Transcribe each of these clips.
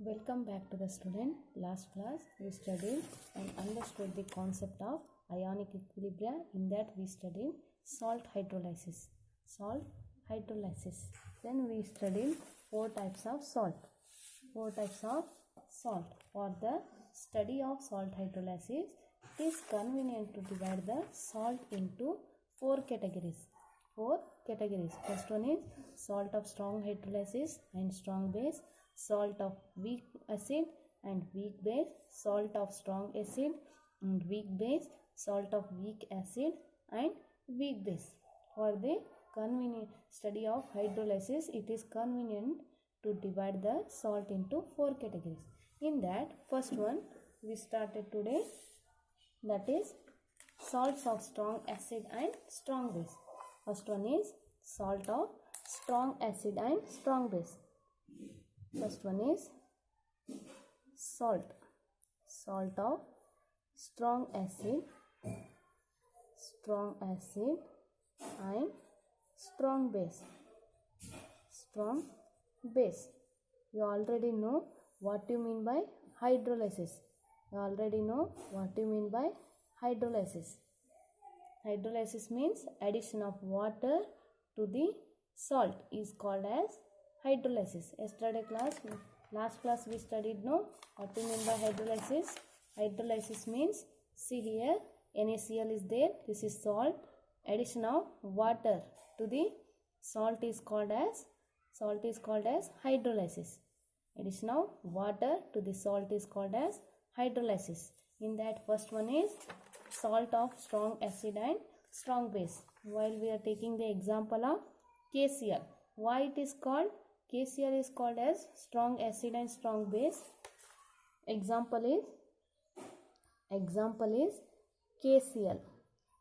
Welcome back to the student. Last class we studied and understood the concept of ionic equilibria. In that we studied salt hydrolysis. Salt hydrolysis. Then we studied four types of salt. For the study of salt hydrolysis, it is convenient to divide the salt into four categories. First one is salt of strong hydrolysis and strong base, salt of weak acid and weak base, salt of strong acid and weak base, salt of weak acid and weak base. For the convenient study of hydrolysis, it is convenient to divide the salt into four categories. In that, first one we started today, that is salts of strong acid and strong base. First one is salt of strong acid and strong base. First one is salt of strong acid and strong base. You already know what you mean by hydrolysis. Hydrolysis means addition of water to the salt is called as hydrolysis. Last class we studied what you mean by hydrolysis. Hydrolysis means, see here, NaCl is there, this is salt, addition of water to the salt is called as hydrolysis. Addition of water to the salt is called as hydrolysis. In that, first one is salt of strong acid and strong base. While we are taking the example of KCl, why it is called KCl is called as strong acid and strong base. Example is KCl.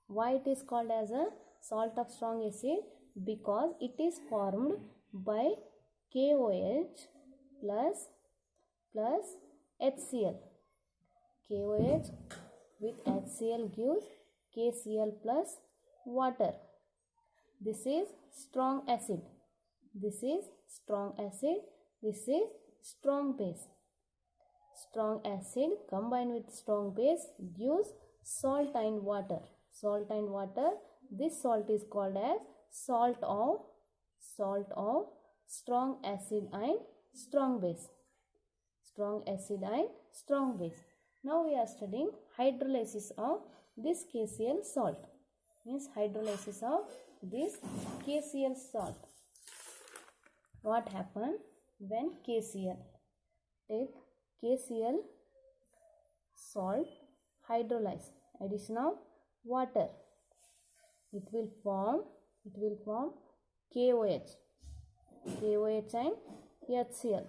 Why it is called as a salt of strong acid? Because it is formed by KOH plus HCl. KOH with HCl gives KCl plus water. This is strong acid. This is strong base. Strong acid combined with strong base gives salt and water. This salt is called as salt of strong acid and strong base. Now we are studying hydrolysis of this KCl salt. Hydrolysis of this KCl salt. What happens when take KCl salt hydrolyze, addition of water, it will form KOH and HCl.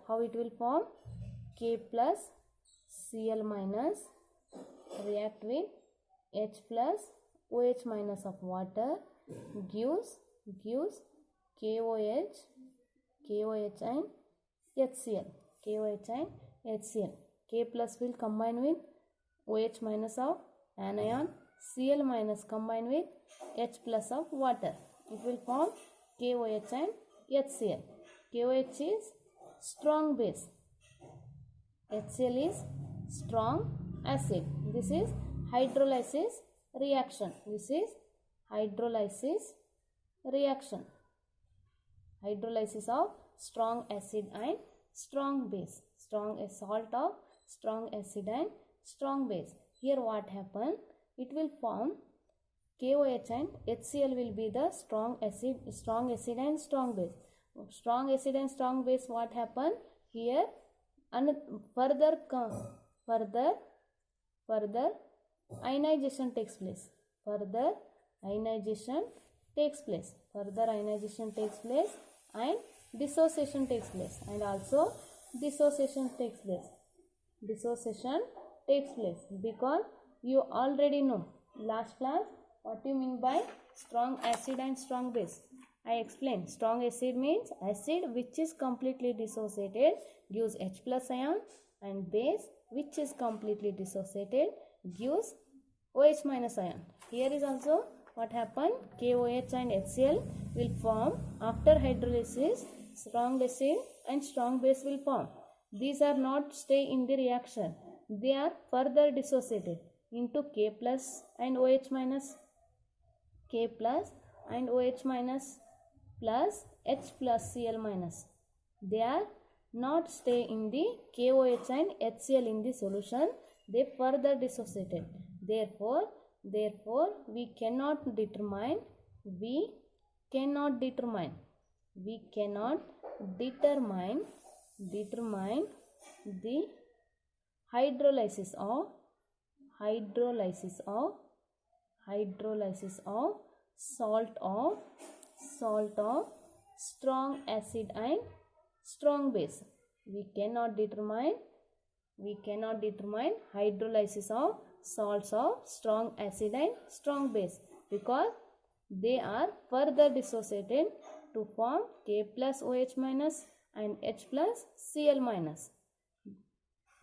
How it will form? K plus Cl minus react with H plus OH minus of water gives KOH and HCl. K plus will combine with OH minus of anion, Cl minus combine with H plus of water. It will form KOH and HCl. KOH is strong base. HCl is strong acid. This is hydrolysis reaction. Hydrolysis of strong acid and strong base. Salt of strong acid and strong base. Here what happen? It will form KOH and HCl will be the strong acid and strong base. Strong acid and strong base, what happen? Here and further ionization takes place. Further ionization takes place and dissociation takes place, and also dissociation takes place because you already know last class what you mean by strong acid and strong base. I explained strong acid means acid which is completely dissociated gives H plus ion, and base which is completely dissociated gives OH minus ion. Here is also what happened, KOH and HCl will form after hydrolysis strong acid and strong base will form. These are not stay in the reaction. They are further dissociated into K plus and OH minus, K plus and OH minus plus H plus Cl minus. They are not stay in the KOH and HCl in the solution. They further dissociated. Therefore we cannot determine the hydrolysis of salt of strong acid and strong base. We cannot determine hydrolysis of salts of strong acid and strong base because they are further dissociated to form K plus OH minus and H plus Cl minus.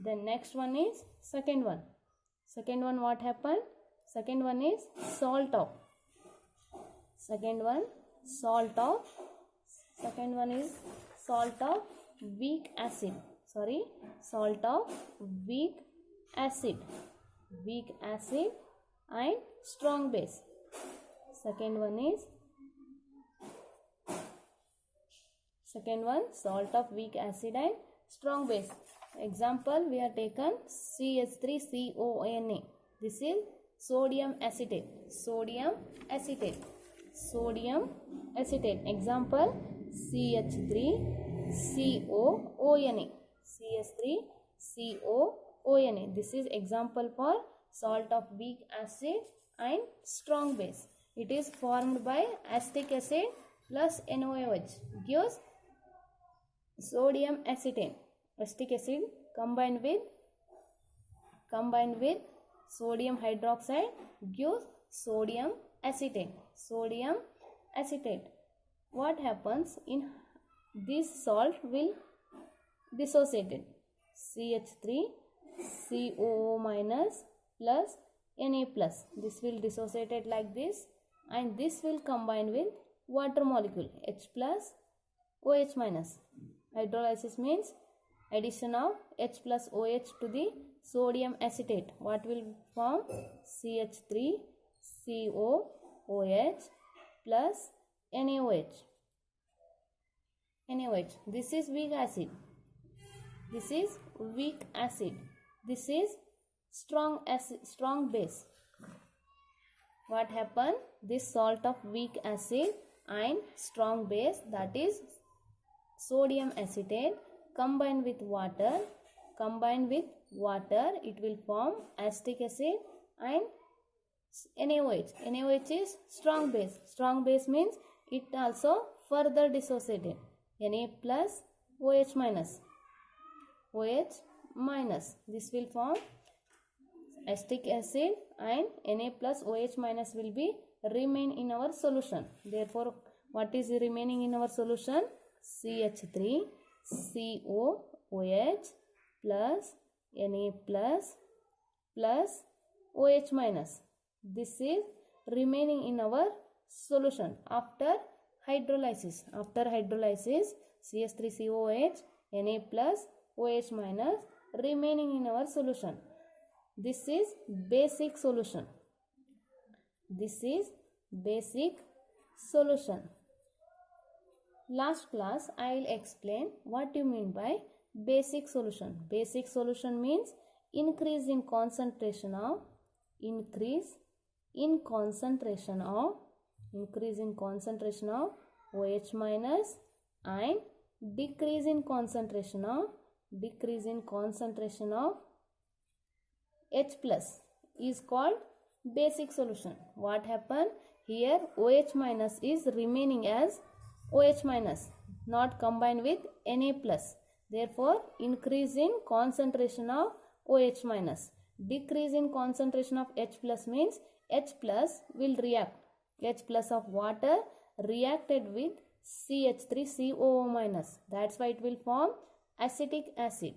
Then next one is second one. What happened? Second one is salt of weak acid. Salt of weak acid and strong base. Second one, salt of weak acid and strong base. Example, we have taken CH3CONA. This is sodium acetate. Example, CH3COONA. This is example for salt of weak acid and strong base. It is formed by acetic acid plus NaOH gives sodium acetate. Acetic acid combined with sodium hydroxide gives sodium acetate. What happens in this salt will dissociated CH3COO minus plus Na plus. This will dissociated like this and this will combine with water molecule H plus OH minus. Hydrolysis means addition of H plus OH to the sodium acetate. What will form? CH3COOH plus NaOH. This is weak acid. This is strong base. What happened? This salt of weak acid and strong base, that is sodium acetate, combined with water, it will form acetic acid and NaOH. NaOH is strong base. Strong base means it also further dissociated. Na plus OH minus. This will form acetic acid and Na plus OH minus will be remain in our solution. Therefore, what is remaining in our solution? CH3COOH plus Na plus OH minus. This is remaining in our solution after hydrolysis. CH3COOH, Na plus OH minus remaining in our solution. This is basic solution. Last class I will explain what you mean by basic solution. Basic solution means increase in concentration of OH minus and decrease in concentration of H plus is called basic solution. What happened? Here OH minus is remaining as OH minus, not combined with Na plus. Therefore, increase in concentration of OH minus. Decrease in concentration of H plus means H plus will react. H plus of water reacted with CH3COO minus. That's why it will form acetic acid.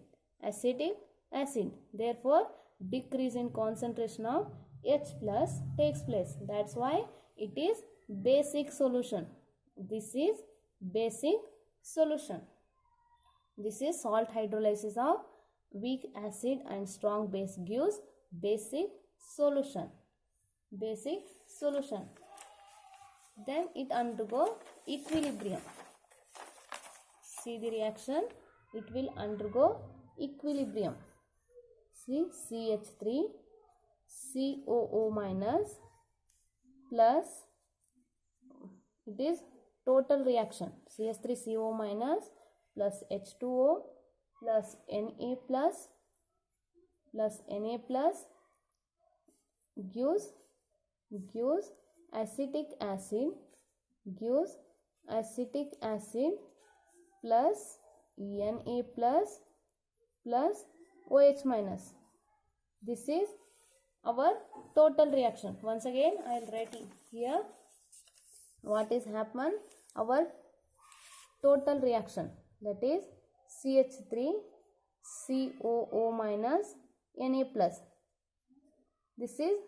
Therefore, decrease in concentration of H plus takes place. That's why it is basic solution. This is basic solution. This is salt hydrolysis of weak acid and strong base gives basic solution. Basic solution. Then it undergo equilibrium. See the reaction. It will undergo equilibrium. See, CH3 COO minus plus, it is total reaction, CH3CO minus plus H2O plus Na plus gives acetic acid plus Na plus OH minus. This is our total reaction. Once again I will write here what is happen. Our total reaction, that is CH3 COO minus Na plus. This is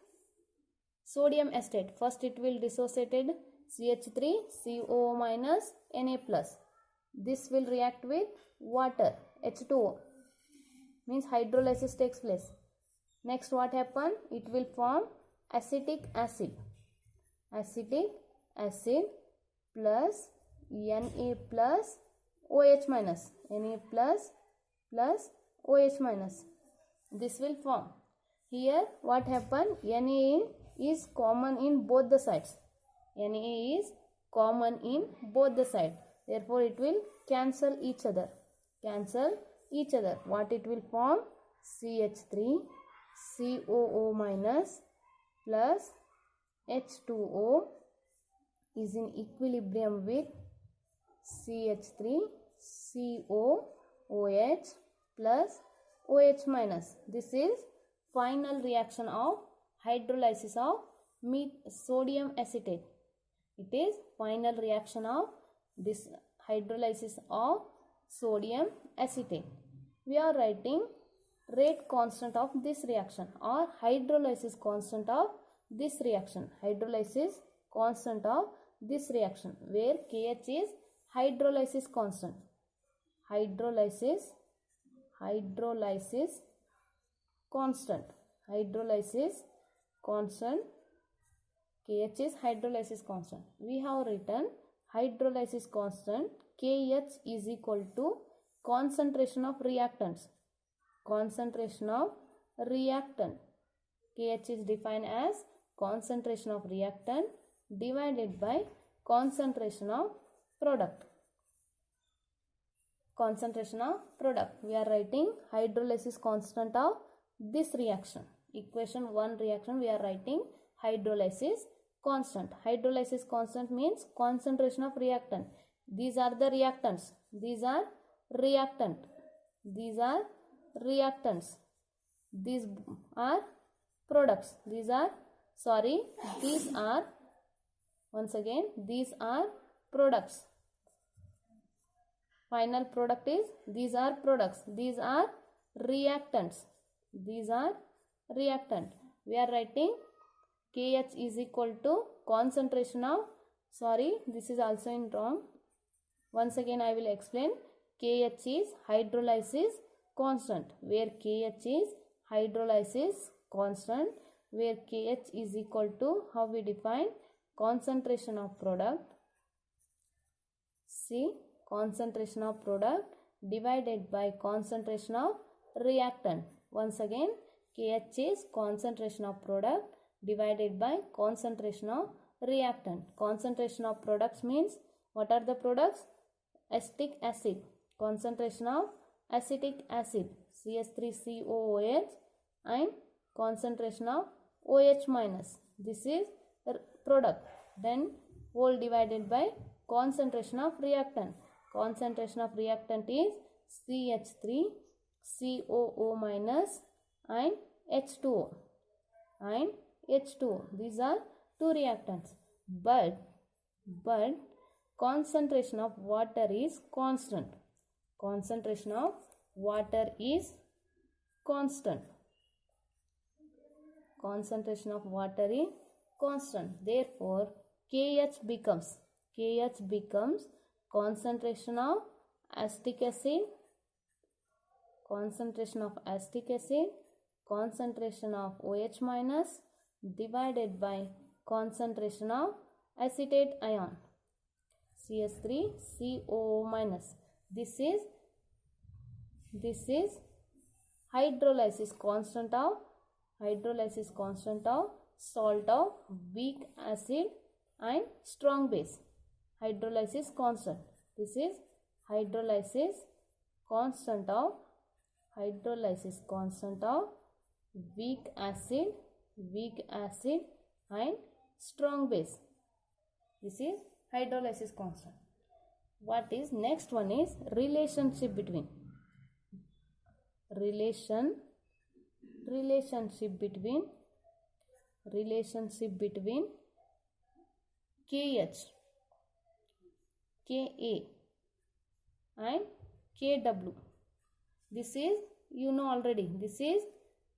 sodium acetate. First it will dissociated CH3 COO minus Na plus. This will react with water, H2O, means hydrolysis takes place. Next what happen? It will form acetic acid plus Na plus OH minus, Na plus OH minus. This will form. Here what happen? Na is common in both the sides. Na is common in both the sides. Therefore it will cancel each other. What it will form? CH3 COO minus plus H2O is in equilibrium with CH3 COOH plus OH minus. This is final reaction of hydrolysis of sodium acetate. It is final reaction of this hydrolysis of sodium acetate. We are writing rate constant of this reaction or hydrolysis constant of this reaction. Hydrolysis constant of this reaction, where KH is hydrolysis constant. Hydrolysis constant. KH is hydrolysis constant. We have written hydrolysis constant KH is equal to concentration of reactants. KH is defined as concentration of reactant divided by concentration of product. We are writing hydrolysis constant of this reaction. Equation 1 reaction we are writing hydrolysis constant. Hydrolysis constant means concentration of reactant. These are the reactants. These are reactants. These are products. These are products. Final product is, these are products. These are reactants. We are writing KH is equal to concentration of, this is also in wrong. Once again I will explain. KH is hydrolysis constant, where KH is hydrolysis constant, where KH is equal to, how we define, concentration of product. See, concentration of product divided by concentration of reactant. Once again, KH is concentration of product divided by concentration of reactant. Concentration of products means, what are the products? Acetic acid. Concentration of acetic acid, CH3COOH, and concentration of OH minus. This is product. Then whole divided by concentration of reactant. Concentration of reactant is CH3COO minus and H2O. These are two reactants. But concentration of water is constant. Concentration of water is constant. Therefore, KH becomes concentration of acetic acid, concentration of acetic acid, concentration of OH minus divided by concentration of acetate ion, CH3COO minus. This is hydrolysis constant of salt of weak acid and strong base. Hydrolysis constant. This is hydrolysis constant of weak acid and strong base. This is hydrolysis constant. What is next one is relationship between KH, Ka and Kw. This is you know already. This is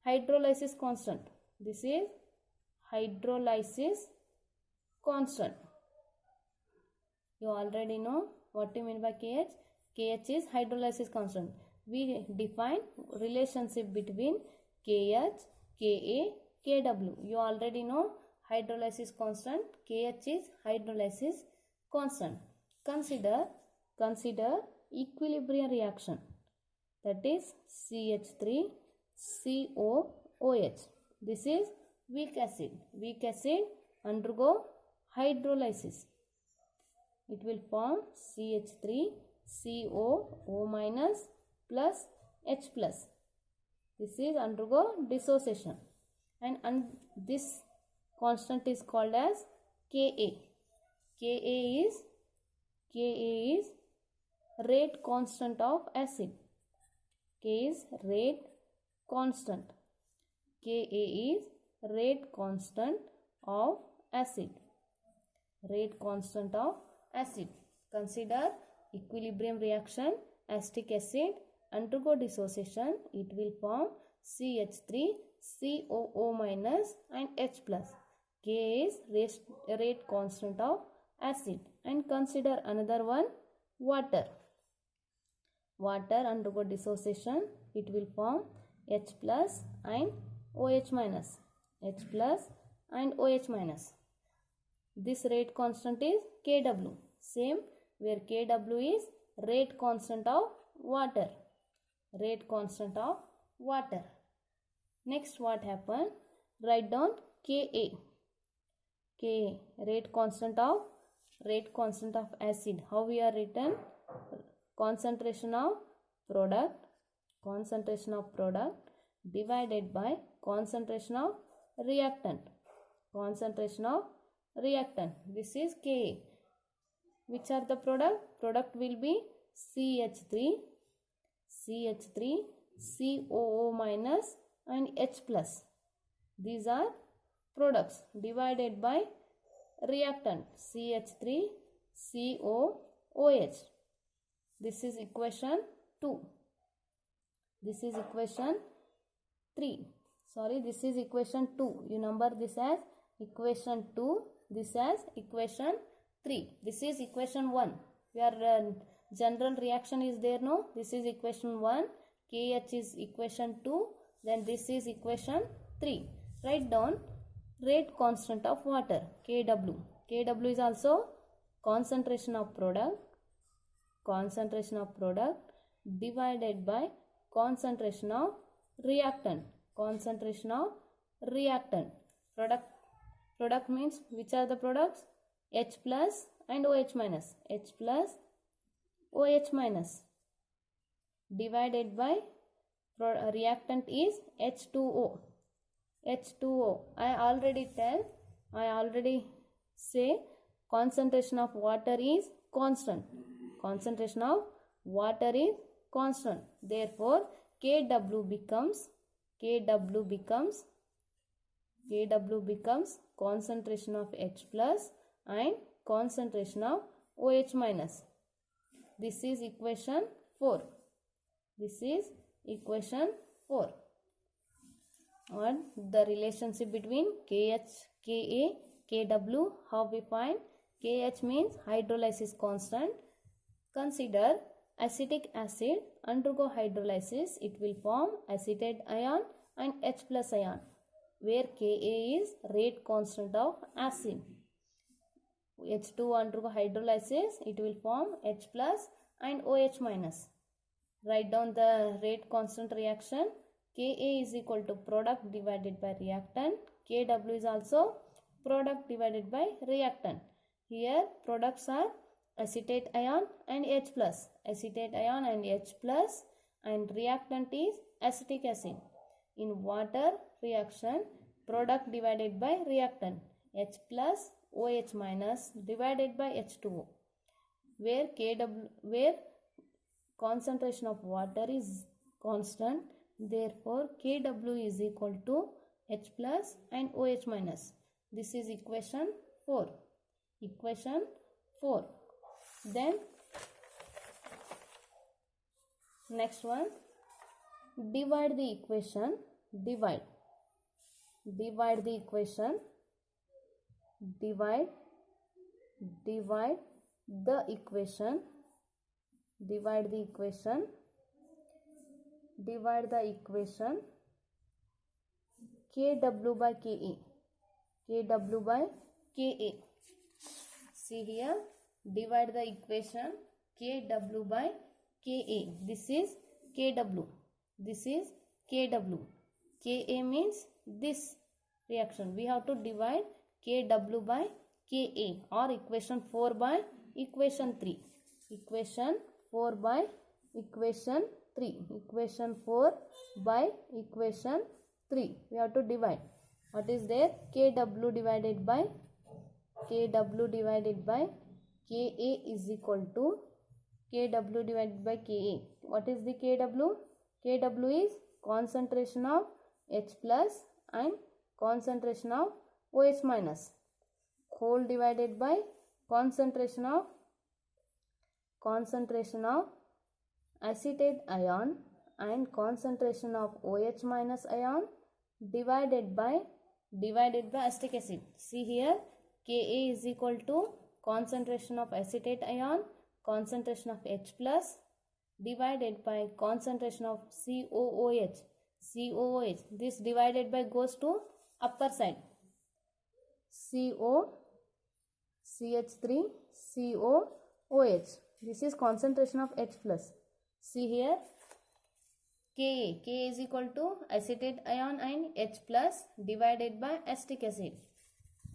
hydrolysis constant. This is hydrolysis constant. You already know what you mean by KH. KH is hydrolysis constant. We define relationship between KH, Ka, Kw. You already know hydrolysis constant. KH is hydrolysis constant. Consider equilibrium reaction. That is CH3COOH. This is weak acid. Weak acid undergo hydrolysis. It will form CH3COO minus plus H plus. This is undergo dissociation, and this constant is called as Ka. Ka is rate constant of acid. K is rate constant. Ka is rate constant of acid. Rate constant of acid. Consider equilibrium reaction. Acetic acid undergo dissociation. It will form CH3COO minus and H plus. K is rate constant of acid. And consider another one, water. Water undergo dissociation. It will form H plus and OH minus. H plus and OH minus. This rate constant is Kw. Same where Kw is rate constant of water. Rate constant of water. Next what happened? Write down Ka. Ka rate constant of acid. How we are written? Concentration of product divided by concentration of reactant. This is Ka. Which are the product? Product will be CH3COO minus and H plus. These are products divided by reactant CH3COOH. This is equation 2. This is equation 3. Sorry, this is equation 2. You number this as equation 2. This as equation 3. This is equation 1. Your general reaction is there, no? This is equation 1. KH is equation 2. Then this is equation 3. Write down rate constant of water, Kw. Kw is also concentration of product divided by concentration of reactant. Product means which are the products? H plus and OH minus. H plus OH minus divided by reactant is H2O. I already say concentration of water is constant. Therefore, Kw becomes concentration of H plus and concentration of OH minus. This is equation 4. And the relationship between KH, Ka, Kw, how we find? KH means hydrolysis constant. Consider acetic acid undergo hydrolysis. It will form acetate ion and H plus ion, where Ka is rate constant of acid. H2 undergo hydrolysis, it will form H plus and OH minus. Write down the rate constant reaction. Ka is equal to product divided by reactant. Kw is also product divided by reactant. Here products are acetate ion and H plus. Acetate ion and H plus, and reactant is acetic acid. In water reaction, product divided by reactant, H plus OH minus divided by H2O, where concentration of water is constant. Therefore, Kw is equal to H plus and OH minus. This is equation 4. Equation 4. Then next one, divide the equation. Divide the equation. Divide the equation. Divide the equation. Divide the equation. Kw by Ka. Kw by Ka. See here, divide the equation Kw by Ka. This is Kw. This is Kw. Ka means this reaction. We have to divide Kw by Ka, or equation 4 by equation 3. Equation 4 by equation 3. Equation 4 by equation 3. We have to divide. What is there? Kw divided by Ka is equal to Kw divided by Ka. What is the Kw? Kw is concentration of H plus and concentration of OH minus, whole divided by concentration of acetate ion and concentration of OH minus ion divided by acetic acid. See here, Ka is equal to concentration of acetate ion, concentration of H plus divided by concentration of COOH. This divided by goes to upper side. CH3 COOH. This is concentration of H plus. See here, Ka is equal to acetate ion and H plus divided by acetic acid.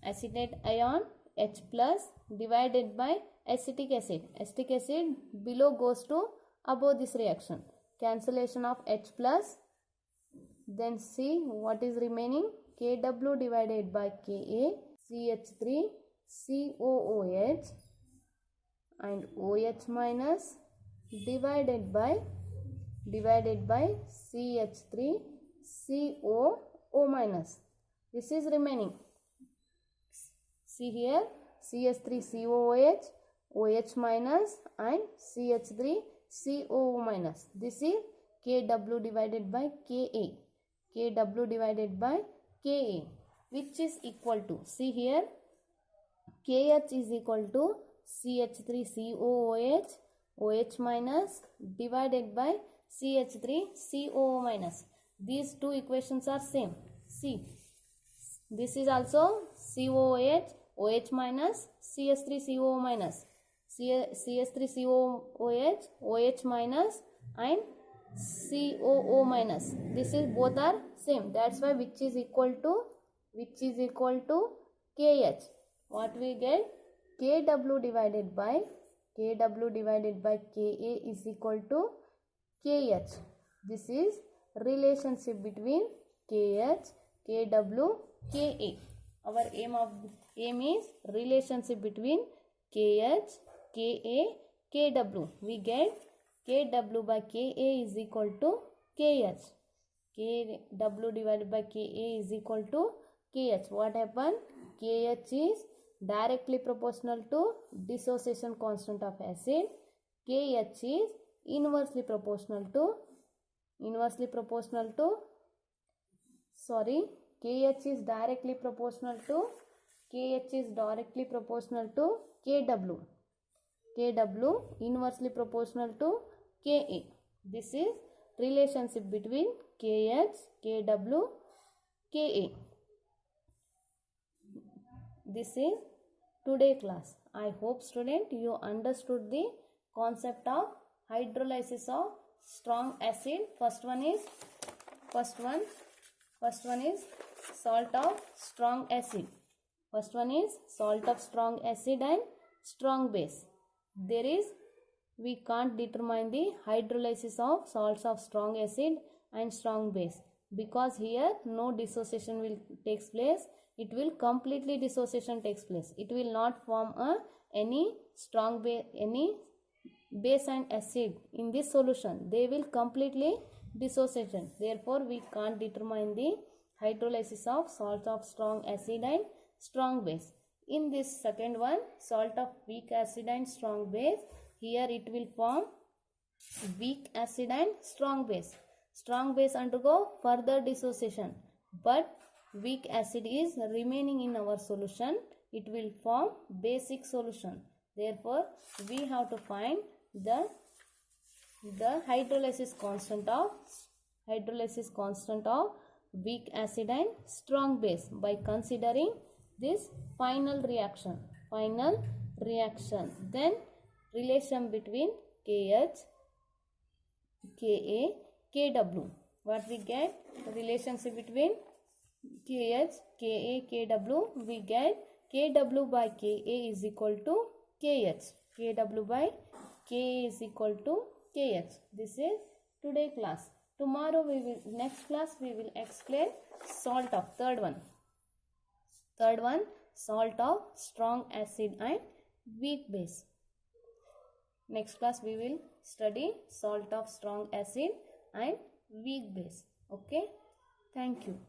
Acetate ion H plus divided by acetic acid. Acetic acid below goes to above this reaction. Cancellation of H plus. Then see what is remaining. Kw divided by Ka, CH3 COOH and OH minus divided by CH3 COO minus. This is remaining. See here, CH3 COOH, OH minus and CH3 COO minus. This is Kw divided by Ka. Kw divided by Ka, which is equal to, see here, KH is equal to CH3 COOH, OH minus divided by CH3 COO minus. These two equations are same. See, this is also COOH, OH minus, CH3 COO minus, CH3 COOH, OH minus and COO minus. This is both are same. That's why which is equal to KH. What we get? Kw divided by Ka is equal to KH. This is relationship between KH, Kw, Ka. Our aim is relationship between KH, Ka, Kw. We get Kw by Ka is equal to KH. Kw divided by Ka is equal to KH. What happened? KH is directly proportional to dissociation constant of acid. KH is inversely proportional to KH is directly proportional to Kw. Kw inversely proportional to Ka. This is relationship between Kh, Kw, Ka. This is today class. I hope student you understood the concept of hydrolysis of strong acid. First one is salt of strong acid. First one is salt of strong acid and strong base. We can't determine the hydrolysis of salts of strong acid and strong base because here no dissociation will takes place. It will completely dissociation takes place. It will not form any strong base, any base and acid in this solution. They will completely dissociation. Therefore, we can't determine the hydrolysis of salt of strong acid and strong base. In this second one, salt of weak acid and strong base, here it will form weak acid and strong base. Strong base undergo further dissociation, but weak acid is remaining in our solution. It will form basic solution. Therefore, we have to find the hydrolysis constant of weak acid and strong base by considering this final reaction. Then relation between KH, Ka, Kw. What we get? Relationship between KH, Ka, Kw. We get Kw by Ka is equal to KH. Kw by Ka is equal to KH. This is today class. Tomorrow next class we will explain salt of third one, salt of strong acid and weak base. Next class we will study salt of strong acid and weak base. Okay. Thank you.